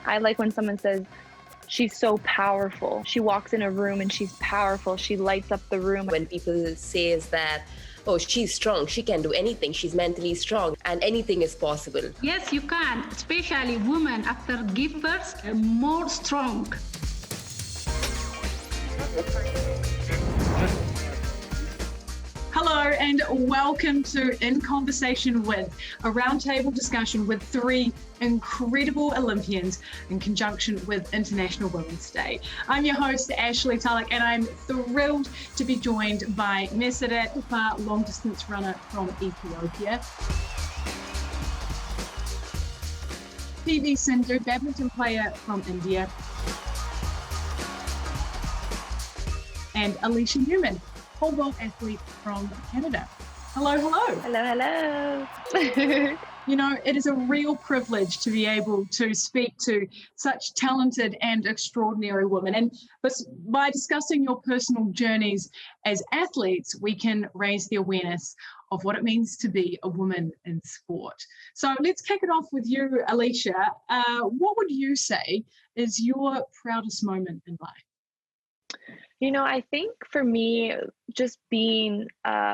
I like when someone says, she's so powerful. She walks in a room and she's powerful. She lights up the room. When people say is that, oh, she's strong, she can do anything, she's mentally strong, and anything is possible. Yes, you can, especially women after give birth are more strong. Hello and welcome to In Conversation With, a roundtable discussion with three incredible Olympians in conjunction with International Women's Day. I'm your host, Ashley Tulloch, and I'm thrilled to be joined by Meseret Upa, long distance runner from Ethiopia, PV Sindhu, badminton player from India, and Alicia Newman, pole vault athlete from Canada. Hello, hello. Hello, hello. You know, it is a real privilege to be able to speak to such talented and extraordinary women. And by discussing your personal journeys as athletes, we can raise the awareness of what it means to be a woman in sport. So let's kick it off with you, Alicia. What would you say is your proudest moment in life? You know, I think for me, just being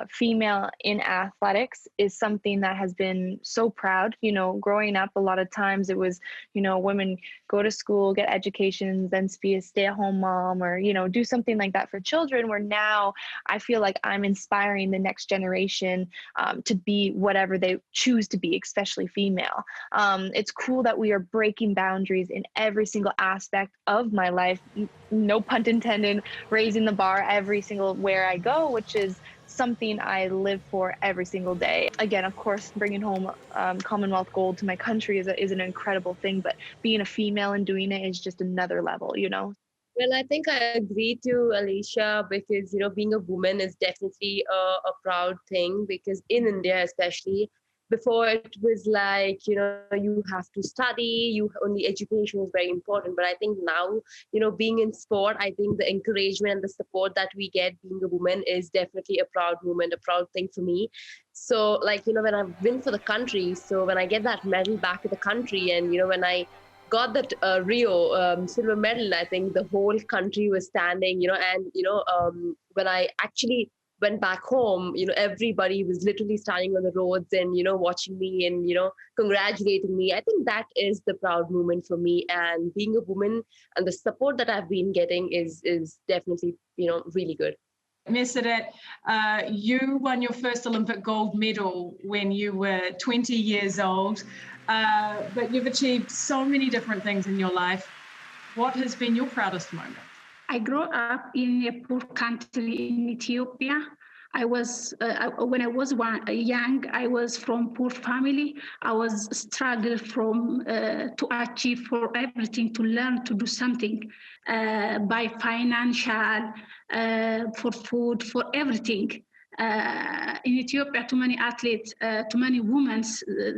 female in athletics is something that has been so proud. You know, growing up, a lot of times it was, you know, women go to school, get educations, then be a stay-at-home mom or, you know, do something like that for children, where now I feel like I'm inspiring the next generation to be whatever they choose to be, especially female. It's cool that we are breaking boundaries in every single aspect of my life, no pun intended, raising the bar every single where I go, which is something I live for every single day. Again, of course, bringing home Commonwealth gold to my country is an incredible thing, but being a female and doing it is just another level, you know? Well, I think I agree to Alicia because, you know, being a woman is definitely a proud thing because in India, especially, before it was like, you know, you have to study, only education is very important. But I think now, you know, being in sport, I think the encouragement and the support that we get being a woman is definitely a proud moment, a proud thing for me. So like, you know, when I win for the country, so when I get that medal back to the country and, you know, when I got that Rio silver medal, I think the whole country was standing, you know, and, you know, when I actually went back home, you know, everybody was literally standing on the roads and, you know, watching me and, you know, congratulating me. I think that is the proud moment for me. And being a woman and the support that I've been getting is definitely, you know, really good. Meseret, you won your first Olympic gold medal when you were 20 years old, but you've achieved so many different things in your life. What has been your proudest moment? I grew up in a poor country in Ethiopia. When I was young, I was from poor family. I was struggled to achieve for everything, to learn to do something by financial, for food, for everything. In Ethiopia, too many athletes, too many women,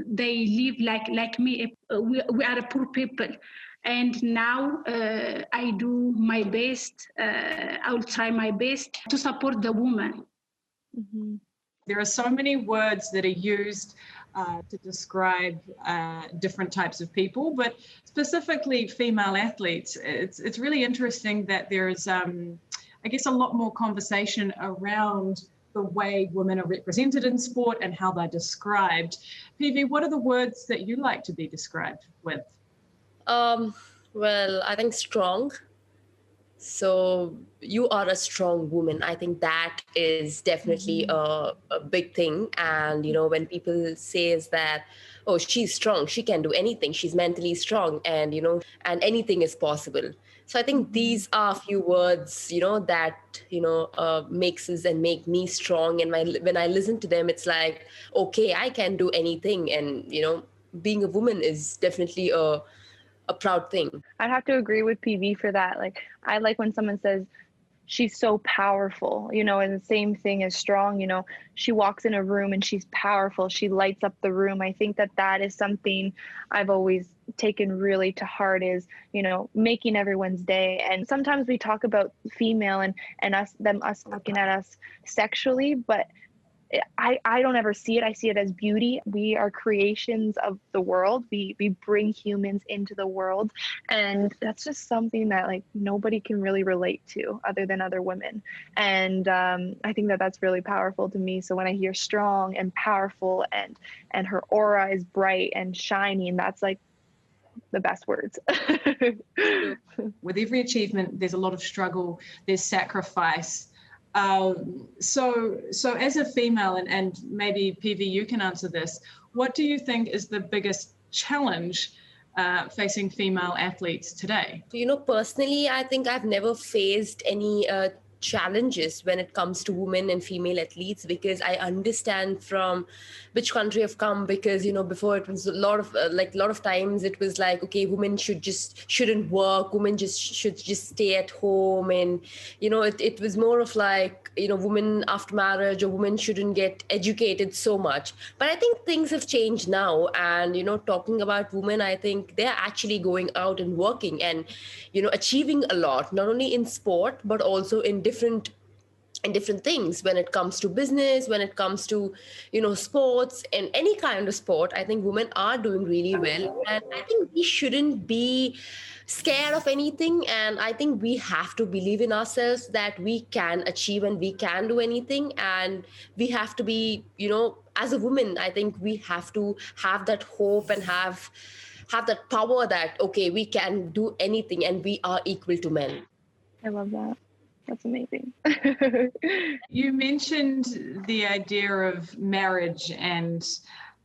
they live like me. We are a poor people. And now I do my best. I will try my best to support the woman. Mm-hmm. There are so many words that are used to describe different types of people, but specifically female athletes. It's really interesting that there's, I guess, a lot more conversation around the way women are represented in sport and how they're described. PV, what are the words that you like to be described with? Well, I think strong. So you are a strong woman. I think that is definitely a big thing. And, you know, when people say is that, oh, she's strong, she can do anything, she's mentally strong and, you know, and anything is possible. So I think these are a few words, you know, that, you know, makes us and make me strong. And when I listen to them, it's like, okay, I can do anything. And, you know, being a woman is definitely a proud thing. I'd have to agree with PV for that. Like, I like when someone says, she's so powerful, you know, and the same thing as strong, you know, she walks in a room and she's powerful. She lights up the room. I think that is something I've always taken really to heart is, you know, making everyone's day. And sometimes we talk about female and us looking at us sexually, but I don't ever see it. I see it as beauty. We are creations of the world. We bring humans into the world, and that's just something that like nobody can really relate to other than other women. And I think that that's really powerful to me. So when I hear strong and powerful, and her aura is bright and shining, that's like the best words. With every achievement, there's a lot of struggle. There's sacrifice. So as a female, and maybe PV, you can answer this, what do you think is the biggest challenge facing female athletes today? Personally, I think I've never faced any challenges when it comes to women and female athletes, because I understand from which country I've come. Because before it was a lot of times it was like, okay, women shouldn't work, women should stay at home, and it was more of like, women after marriage, or women shouldn't get educated so much. But I think things have changed now, and talking about women, I think they're actually going out and working and achieving a lot, not only in sport but also in different things. When it comes to business, when it comes to sports, and any kind of sport, I think women are doing really well, and I think we shouldn't be scared of anything. And I think we have to believe in ourselves that we can achieve and we can do anything. And we have to be, as a woman, I think we have to have that hope and have that power that, okay, we can do anything and we are equal to men. I love that. That's amazing. You mentioned the idea of marriage, and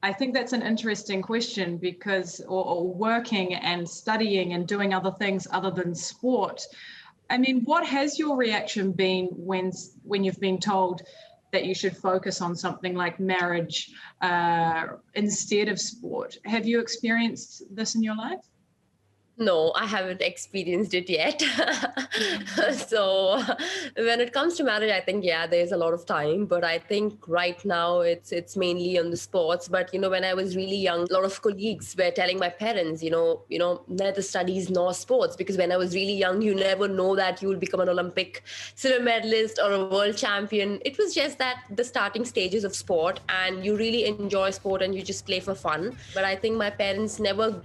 I think that's an interesting question, because or working and studying and doing other things other than sport. I mean, what has your reaction been when you've been told that you should focus on something like marriage instead of sport? Have you experienced this in your life? No, I haven't experienced it yet. So when it comes to marriage, I think, yeah, there's a lot of time. But I think right now it's mainly on the sports. But, when I was really young, a lot of colleagues were telling my parents, neither studies nor sports. Because when I was really young, you never know that you will become an Olympic silver medalist or a world champion. It was just that the starting stages of sport, and you really enjoy sport and you just play for fun. But I think my parents never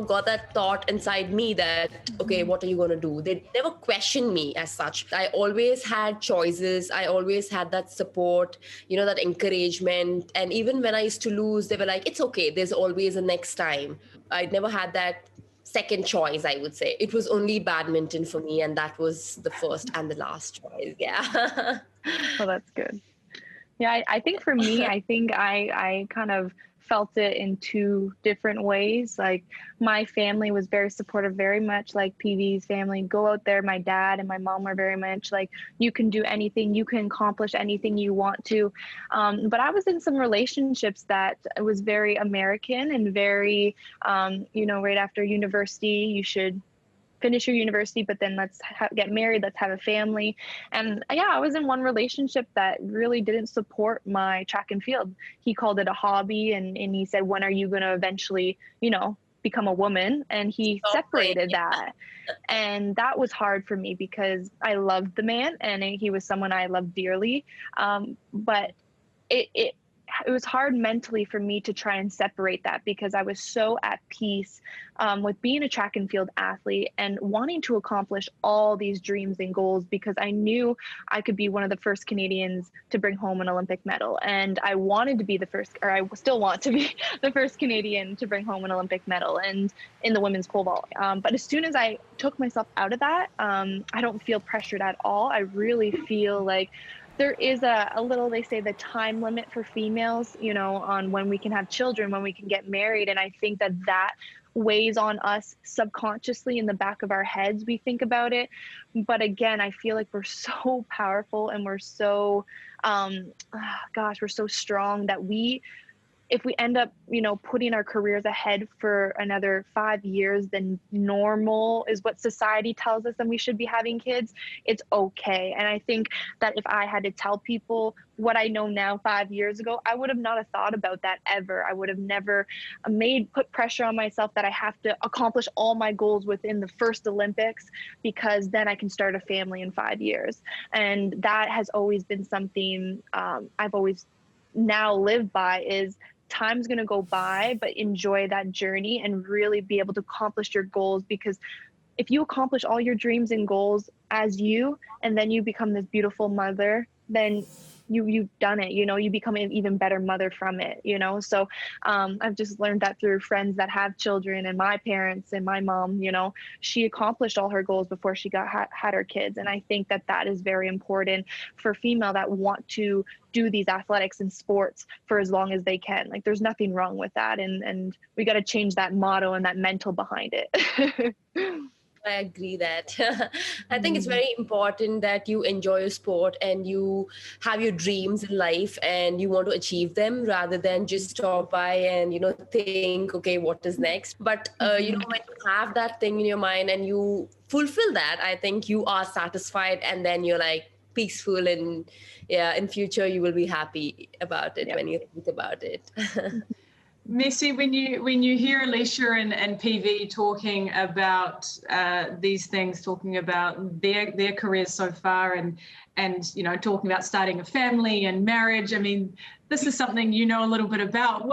got that thought inside me that, okay, what are you going to do? They never questioned me as such. I always had choices. I always had that support, that encouragement. And even when I used to lose, they were like, it's okay, there's always a next time. I never had that second choice, I would say. It was only badminton for me, and that was the first and the last choice. Yeah. Well, that's good. Yeah, I think for me, I think I kind of felt it in two different ways. Like my family was very supportive, very much like PV's family. Go out there. My dad and my mom were very much like, you can do anything, you can accomplish anything you want to. But I was in some relationships that was very American and very, right after university, you should finish your university, but then let's get married, let's have a family. And yeah, I was in one relationship that really didn't support my track and field. He called it a hobby, and he said, when are you going to eventually, become a woman? And he separated that. And that was hard for me because I loved the man and he was someone I loved dearly. But it was hard mentally for me to try and separate that, because I was so at peace with being a track and field athlete and wanting to accomplish all these dreams and goals, because I knew I could be one of the first Canadians to bring home an Olympic medal. And I wanted to be the first, or I still want to be the first Canadian to bring home an Olympic medal, and in the women's pole vault. But as soon as I took myself out of that, I don't feel pressured at all. I really feel like there is a little, they say, the time limit for females, on when we can have children, when we can get married. And I think that weighs on us subconsciously in the back of our heads. We think about it. But again, I feel like we're so powerful and we're so, we're so strong that if we end up, putting our careers ahead for another 5 years than normal is what society tells us, and we should be having kids, it's okay. And I think that if I had to tell people what I know now 5 years ago, I would have not have thought about that ever. I would have never put pressure on myself that I have to accomplish all my goals within the first Olympics, because then I can start a family in 5 years. And that has always been something I've always now live by is time's going to go by, but enjoy that journey and really be able to accomplish your goals. Because if you accomplish all your dreams and goals as you, and then you become this beautiful mother, then you've done it, you become an even better mother from it, so I've just learned that through friends that have children, and my parents and my mom, she accomplished all her goals before she had her kids. And I think that is very important for female that want to do these athletics and sports for as long as they can. Like, there's nothing wrong with that, and we got to change that motto and that mental behind it. I agree that I think it's very important that you enjoy your sport and you have your dreams in life and you want to achieve them, rather than just stop by and, think, okay, what is next? But, when you have that thing in your mind and you fulfill that, I think you are satisfied, and then you're like peaceful, and in future you will be happy about it. Yep. When you think about it. Messi, when you hear Alicia and PV talking about these things, talking about their careers so far, and talking about starting a family and marriage, I mean, this is something you know a little bit about.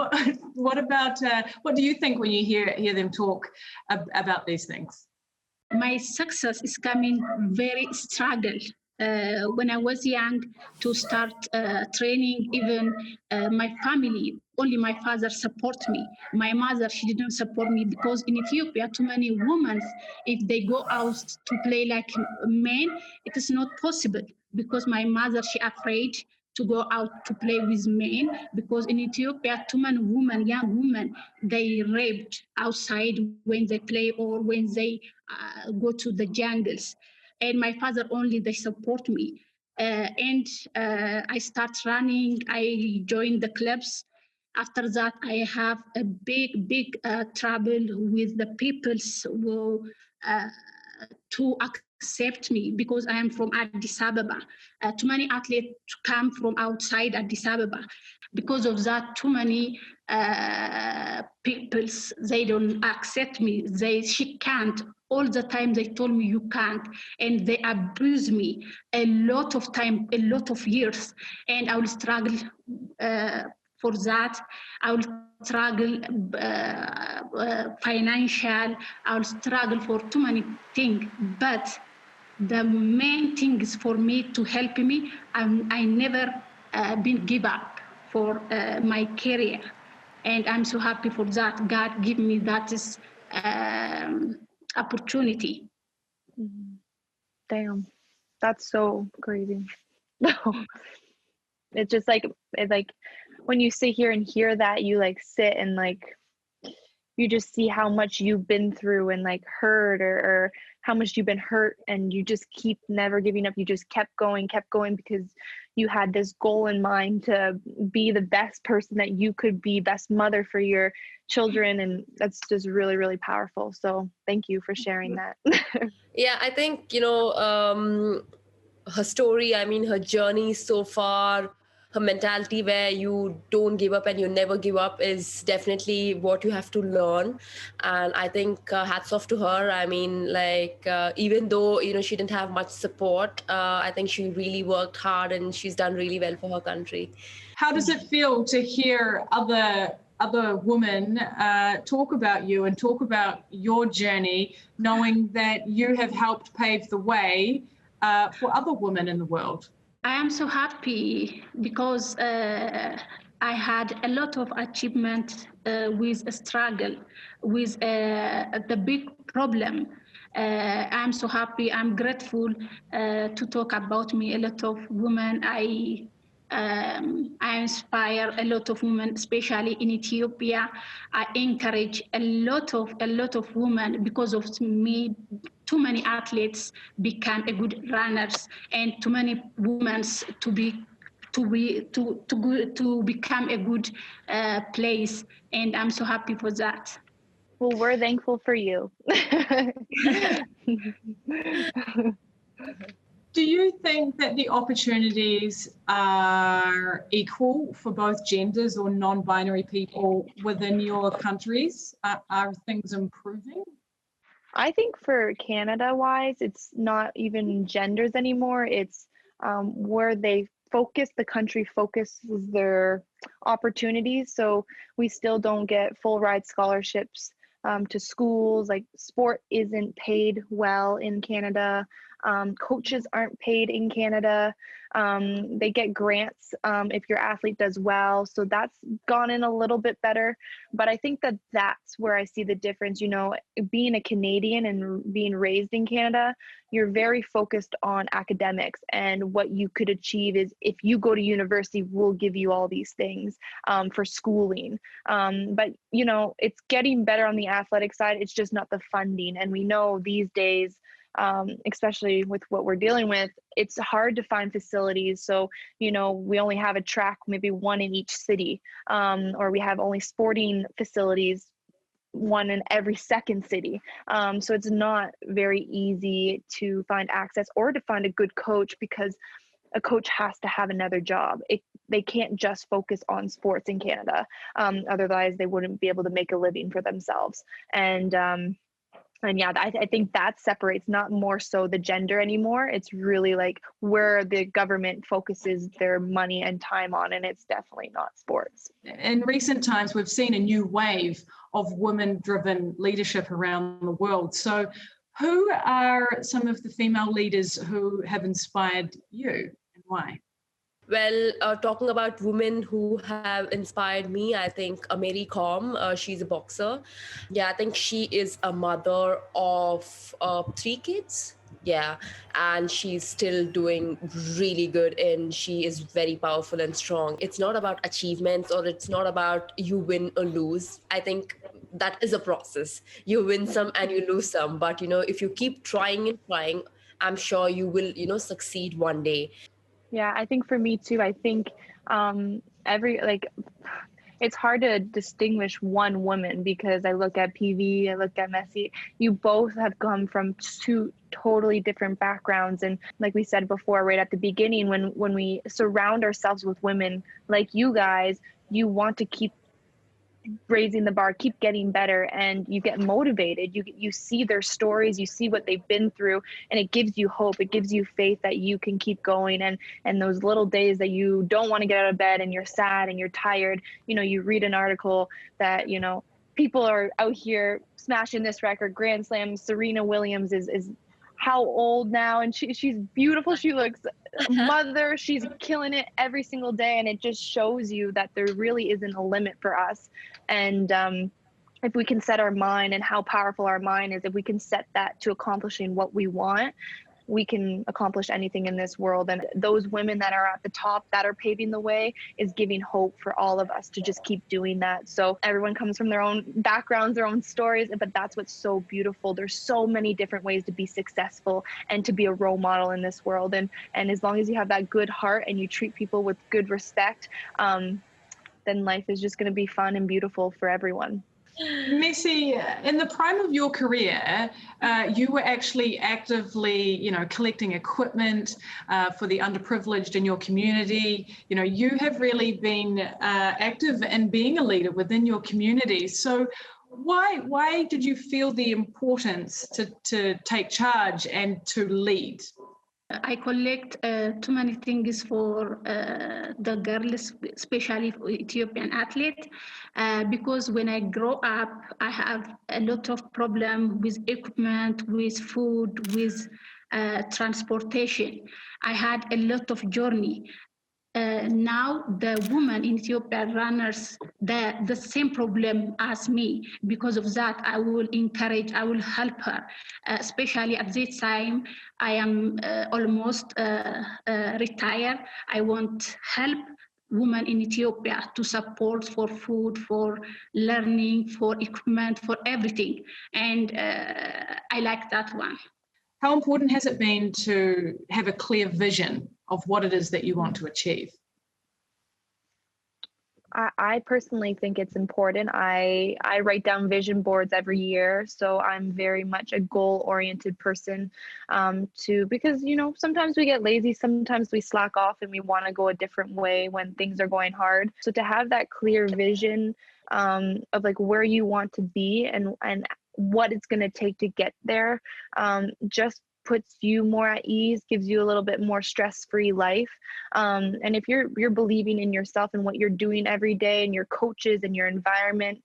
What about what do you think when you hear them talk about these things? My success is coming very struggle. When I was young to start training, even my family, only my father support me. My mother, she didn't support me, because in Ethiopia, too many women, if they go out to play like men, it is not possible, because my mother, she afraid to go out to play with men, because in Ethiopia, too many women, young women, they raped outside when they play or when they go to the jungles. And my father only, they support me. And I start running, I joined the clubs. After that, I have a big trouble with the people to accept me, because I am from Addis Ababa. Too many athletes come from outside Addis Ababa. Because of that, too many people, they don't accept me. She can't. All the time they told me you can't, and they abuse me a lot of time, a lot of years, and I will struggle for that. I will struggle financial. I will struggle for too many things, but the main thing is for me to help me. I never been give up for my career, and I'm so happy for that. God give me that is opportunity. Damn, that's so crazy. It's just like when you sit here and hear that, you like sit and like you just see how much you've been through and like hurt, or how much you've been hurt, and you just keep never giving up. You just kept going because you had this goal in mind to be the best person that you could be, best mother for your children, and that's just really, really powerful. So thank you for sharing that. Yeah, I think, her story, I mean, her journey so far, her mentality where you don't give up and you never give up is definitely what you have to learn. And I think hats off to her. I mean, like, even though, she didn't have much support, I think she really worked hard and she's done really well for her country. How does it feel to hear other women talk about you and talk about your journey, knowing that you have helped pave the way for other women in the world? I am so happy because I had a lot of achievement with a struggle, with the big problem. I'm so happy. I'm grateful to talk about me. A lot of women, I inspire a lot of women, especially in Ethiopia. I encourage a lot of women. Because of me, too many athletes become a good runners, and too many women to become a good place. And I'm so happy for that. Well, we're thankful for you. Do you think that the opportunities are equal for both genders or non-binary people within your countries? Are things improving? I think for Canada-wise, it's not even genders anymore. It's where they focus, the country focuses their opportunities. So we still don't get full ride scholarships to schools. Like sport isn't paid well in Canada. Coaches aren't paid in Canada. They get grants if your athlete does well. So that's gone in a little bit better. But I think that that's where I see the difference. You know, being a Canadian and being raised in Canada, you're very focused on academics, and what you could achieve is if you go to university, we'll give you all these things for schooling. But, you know, it's getting better on the athletic side. It's just not the funding. And we know these days, especially with what we're dealing with, it's hard to find facilities. So, you know, we only have a track, maybe one in each city, or we have only sporting facilities, one in every second city. So it's not very easy to find access or to find a good coach, because a coach has to have another job. They can't just focus on sports in Canada. Otherwise they wouldn't be able to make a living for themselves. And yeah, I think that separates, not more so the gender anymore. It's really like where the government focuses their money and time on, and it's definitely not sports. In recent times, we've seen a new wave of women-driven leadership around the world. So who are some of the female leaders who have inspired you, and why? Well, talking about women who have inspired me, I think Mary Kom, she's a boxer. Yeah, I think she is a mother of 3 kids. Yeah, and she's still doing really good, and she is very powerful and strong. It's not about achievements, or it's not about you win or lose. I think that is a process. You win some and you lose some, but, you know, if you keep trying and trying, I'm sure you will, you know, succeed one day. Yeah, I think for me too, I think it's hard to distinguish one woman, because I look at PV, I look at Messi. You both have come from 2 totally different backgrounds. And like we said before, right at the beginning, when we surround ourselves with women like you guys, you want to keep raising the bar, keep getting better, and you get motivated. You see their stories, you see what they've been through, and it gives you hope. It gives you faith that you can keep going. And those little days that you don't want to get out of bed and you're sad and you're tired, you know, you read an article that, you know, people are out here smashing this record, Grand Slam. Serena Williams is how old now, and she's beautiful. She looks mother. She's killing it every single day, and it just shows you that there really isn't a limit for us. And if we can set our mind, and how powerful our mind is, if we can set that to accomplishing what we want, we can accomplish anything in this world. And those women that are at the top, that are paving the way, is giving hope for all of us to just keep doing that. So everyone comes from their own backgrounds, their own stories, but that's what's so beautiful. There's so many different ways to be successful and to be a role model in this world. And as long as you have that good heart and you treat people with good respect, then life is just going to be fun and beautiful for everyone. Messi, in the prime of your career, you were actually actively, you know, collecting equipment for the underprivileged in your community. You know, you have really been active in being a leader within your community. So why did you feel the importance to take charge and to lead? I collect too many things for the girls, especially for Ethiopian athletes, because when I grow up, I have a lot of problem with equipment, with food, with transportation. I had a lot of journey. Now the women in Ethiopia runners the same problem as me. Because of that, I will encourage, I will help her, especially at this time. I am almost retired. I want help women in Ethiopia to support for food, for learning, for equipment, for everything. And I like that one. How important has it been to have a clear vision of what it is that you want to achieve? I personally think it's important. I write down vision boards every year, so I'm very much a goal-oriented person. Because, you know, sometimes we get lazy, sometimes we slack off, and we want to go a different way when things are going hard. So to have that clear vision of like where you want to be and what it's going to take to get there, just puts you more at ease, gives you a little bit more stress-free life. And if you're believing in yourself and what you're doing every day, and your coaches and your environment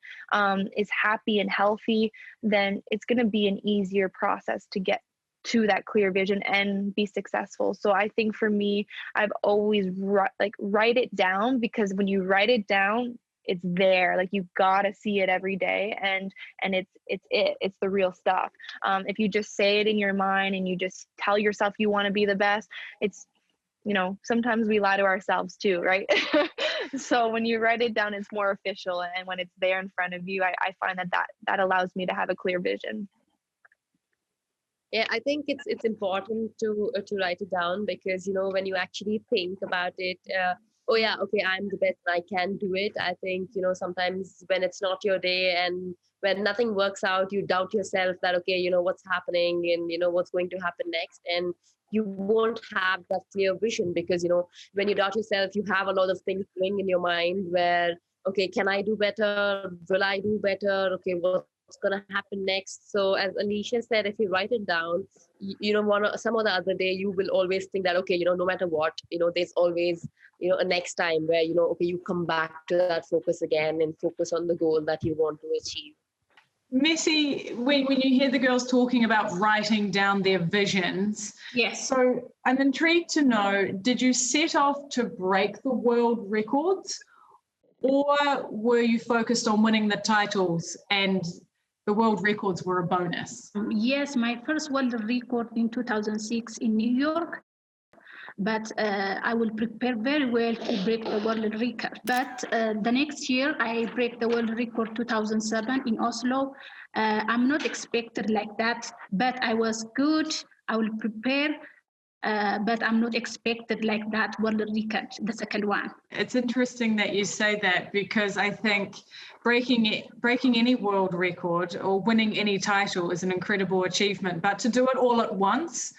is happy and healthy, then it's going to be an easier process to get to that clear vision and be successful. So I think for me, I've always write it down, because when you write it down, it's there. Like, you gotta see it every day, and it's the real stuff. If you just say it in your mind and you just tell yourself you want to be the best, it's, sometimes we lie to ourselves too, right? So when you write it down, it's more official, and when it's there in front of you, I find that allows me to have a clear vision. Yeah, I think it's important to write it down, because when you actually think about it, oh yeah, okay, I'm the best, I can do it. I think sometimes when it's not your day and when nothing works out, you doubt yourself that, okay, what's happening, and what's going to happen next, and you won't have that clear vision, because when you doubt yourself, you have a lot of things going in your mind where, okay, can I do better? Will I do better? Okay, what's going to happen next? So as Alicia said, if you write it down, some or the other day, you will always think that, okay, no matter what, there's always, a next time where, okay, you come back to that focus again and focus on the goal that you want to achieve. Messi, when you hear the girls talking about writing down their visions, Yes. so I'm intrigued to know, did you set off to break the world records, or were you focused on winning the titles and the world records were a bonus? Yes, my first world record in 2006 in New York, but I will prepare very well to break the world record. But the next year, I break the world record 2007 in Oslo. I'm not expected like that, but I was good. I will prepare, but I'm not expected like that world record, the second one. It's interesting that you say that, because I think breaking any world record or winning any title is an incredible achievement, but to do it all at once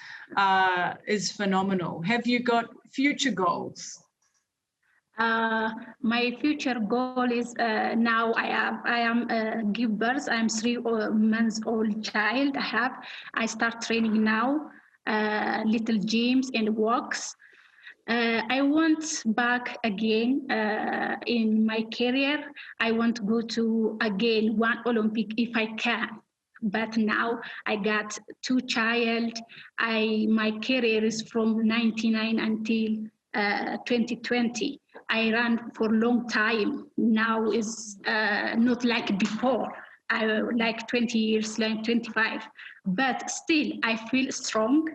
is phenomenal. Have you got future goals? My future goal is now I am give birth. I am 3 months old child. I start training now, little gyms and walks. I want back again in my career. I want to go to again one Olympic if I can. But now I got 2 child. My career is from 99 until 2020. I ran for a long time. Now is not like before. I like 20 years, like 25. But still, I feel strong.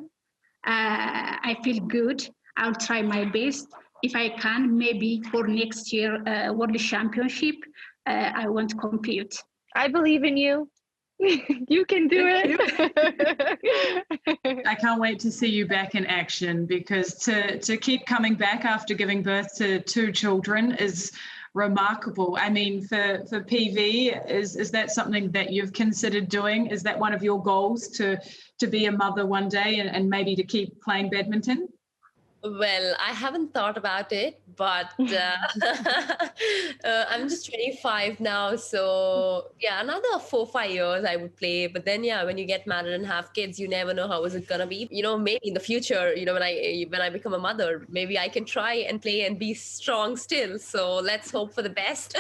I feel good. I'll try my best. If I can, maybe for next year World Championship, I want to compete. I believe in you. You can do it. I can't wait to see you back in action, because to keep coming back after giving birth to 2 children is remarkable. I mean, for PV, is that something that you've considered doing? Is that one of your goals, to be a mother one day and maybe to keep playing badminton? Well, I haven't thought about it, but I'm just 25 now. So yeah, another 4-5 years I would play. But then, yeah, when you get married and have kids, you never know how is it going to be. Maybe in the future, when I become a mother, maybe I can try and play and be strong still. So let's hope for the best.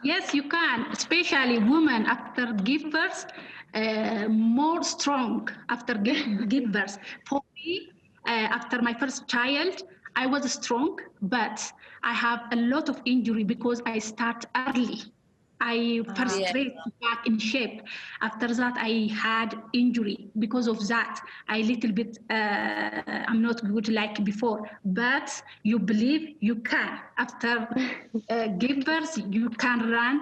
Yes, you can, especially women after give birth, more strong after give birth. For me, after my first child, I was strong, but I have a lot of injury because I start early. I first straight back in shape. After that, I had injury. Because of that, I little bit, I'm not good like before. But you believe you can. After give birth, you can run,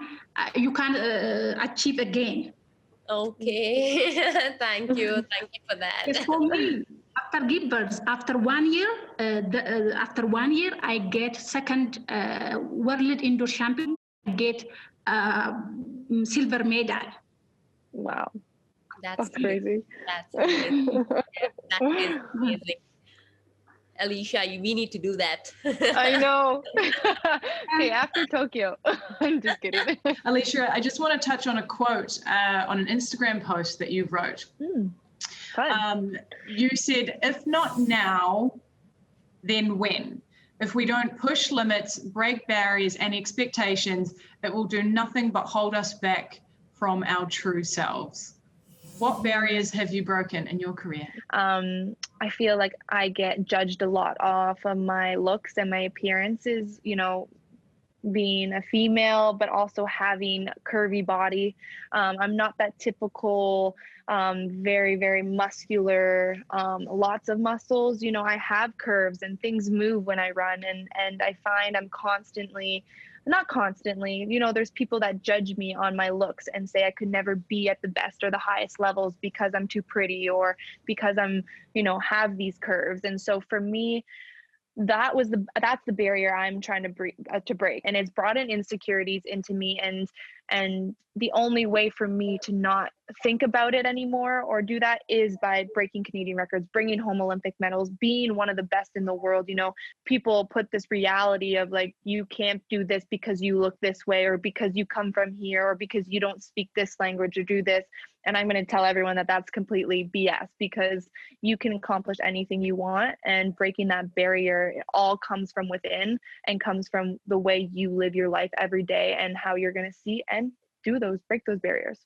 you can achieve again. Okay, thank you for that. Yes, for me, after give birth, after 1 year, after 1 year, I get second world indoor champion. I get silver medal. Wow, That's crazy. That's amazing. That is amazing. Alicia, we need to do that. I know. Okay, after Tokyo. I'm just kidding. Alicia, I just want to touch on a quote on an Instagram post that you wrote. You said, if not now, then when? If we don't push limits, break barriers and expectations, it will do nothing but hold us back from our true selves. What barriers have you broken in your career? I feel like I get judged a lot off of my looks and my appearances, you know, being a female, but also having a curvy body. I'm not that typical, very, very muscular, lots of muscles. You know, I have curves and things move when I run, and I find I'm not constantly, you know, there's people that judge me on my looks and say I could never be at the best or the highest levels because I'm too pretty or because I'm, you know, have these curves. And so for me, that's the barrier I'm trying to break, and it's brought in insecurities into me, and the only way for me to not think about it anymore or do that is by breaking Canadian records, bringing home Olympic medals, being one of the best in the world. You know, people put this reality of like, you can't do this because you look this way or because you come from here or because you don't speak this language or do this. And I'm going to tell everyone that that's completely BS, because you can accomplish anything you want, and breaking that barrier, it all comes from within and comes from the way you live your life every day and how you're going to see and break those barriers.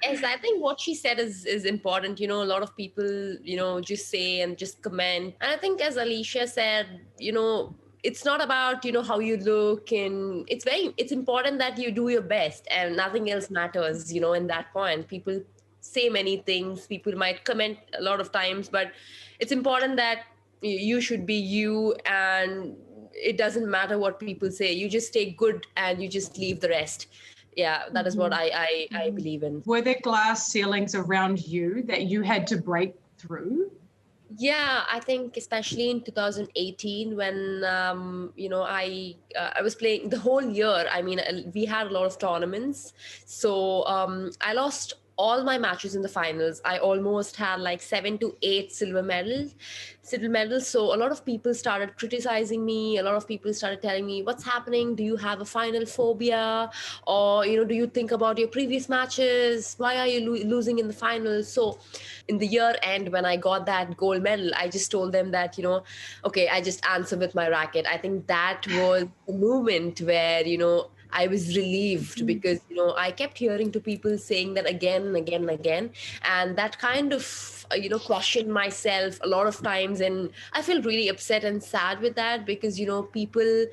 Yes, I think what she said is important. You know, a lot of people, you know, just say and just comment. And I think, as Alicia said, you know, it's not about, you know, how you look, and it's important that you do your best and nothing else matters, you know. In that point, people say many things, people might comment a lot of times, but it's important that you should be you, and it doesn't matter what people say. You just stay good and you just leave the rest. Yeah, that is what I believe in. Were there glass ceilings around you that you had to break through? Yeah, I think especially in 2018 when you know, I was playing the whole year. I mean, we had a lot of tournaments, so I lost all my matches in the finals. I almost had like 7 to 8 silver medals. So a lot of people started criticizing me. A lot of people started telling me, what's happening? Do you have a final phobia? Or, you know, do you think about your previous matches? Why are you losing in the finals? So in the year end, when I got that gold medal, I just told them that, you know, okay, I just answer with my racket. I think that was the moment where, you know, I was relieved, because, you know, I kept hearing to people saying that again and again and again. And that kind of, you know, questioned myself a lot of times. And I feel really upset and sad with that, because, you know, people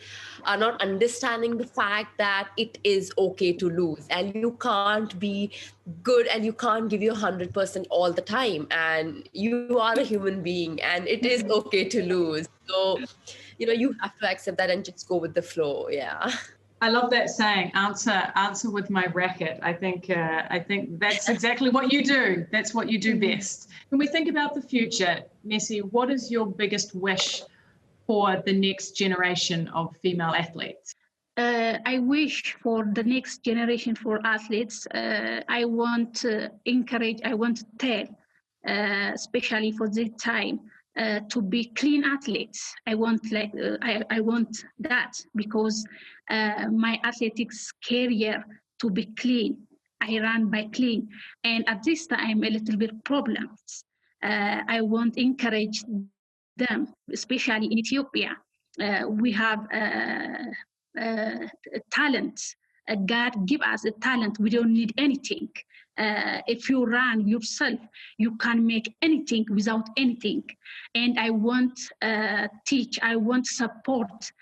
are not understanding the fact that it is okay to lose, and you can't be good and you can't give your 100% all the time. And you are a human being, and it is okay to lose. So, you know, you have to accept that and just go with the flow. Yeah. I love that saying, answer with my racket. I think that's exactly what you do. That's what you do best. When we think about the future, Nessie, what is your biggest wish for the next generation of female athletes? I wish for the next generation for athletes, I want to encourage, I want to tell, especially for this time, to be clean athletes. I want I want that, because my athletics career to be clean. I ran by clean, and at this time a little bit problems. I want to encourage them, especially in Ethiopia. We have talent. God give us a talent. We don't need anything. If you run yourself, you can make anything without anything. And I want teach. I want support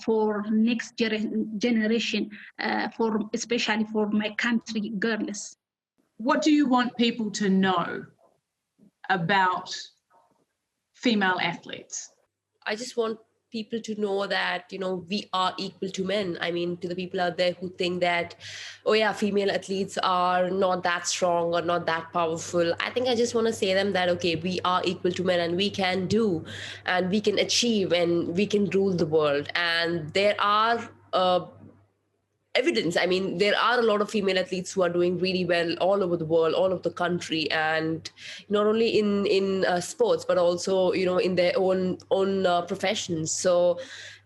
for next generation, for especially for my country girls. What do you want people to know about female athletes? I just want people to know that, you know, we are equal to men. I mean, to the people out there who think that, oh yeah, female athletes are not that strong or not that powerful, I think I just want to say them that, okay, we are equal to men, and we can do, and we can achieve, and we can rule the world. And there are evidence. I mean, there are a lot of female athletes who are doing really well all over the world, all over the country, and not only in sports, but also, in their own professions. So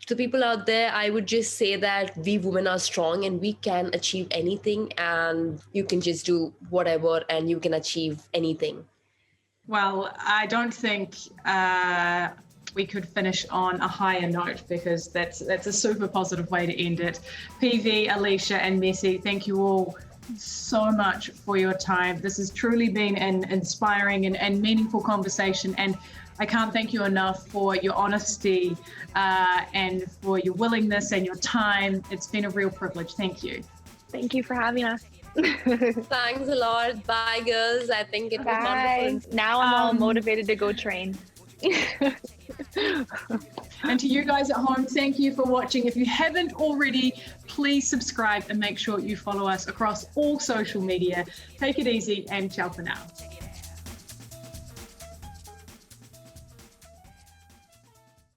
to people out there, I would just say that we women are strong and we can achieve anything, and you can just do whatever and you can achieve anything. Well, I don't think we could finish on a higher note, because that's a super positive way to end it. PV, Alicia, and Messi, thank you all so much for your time. This has truly been an inspiring and meaningful conversation, and I can't thank you enough for your honesty and for your willingness and your time. It's been a real privilege. Thank you. Thank you for having us. Thanks a lot. Bye, girls. I think it was wonderful. Now I'm all motivated to go train. And to you guys at home, thank you for watching. If you haven't already, please subscribe and make sure you follow us across all social media. Take it easy and ciao for now.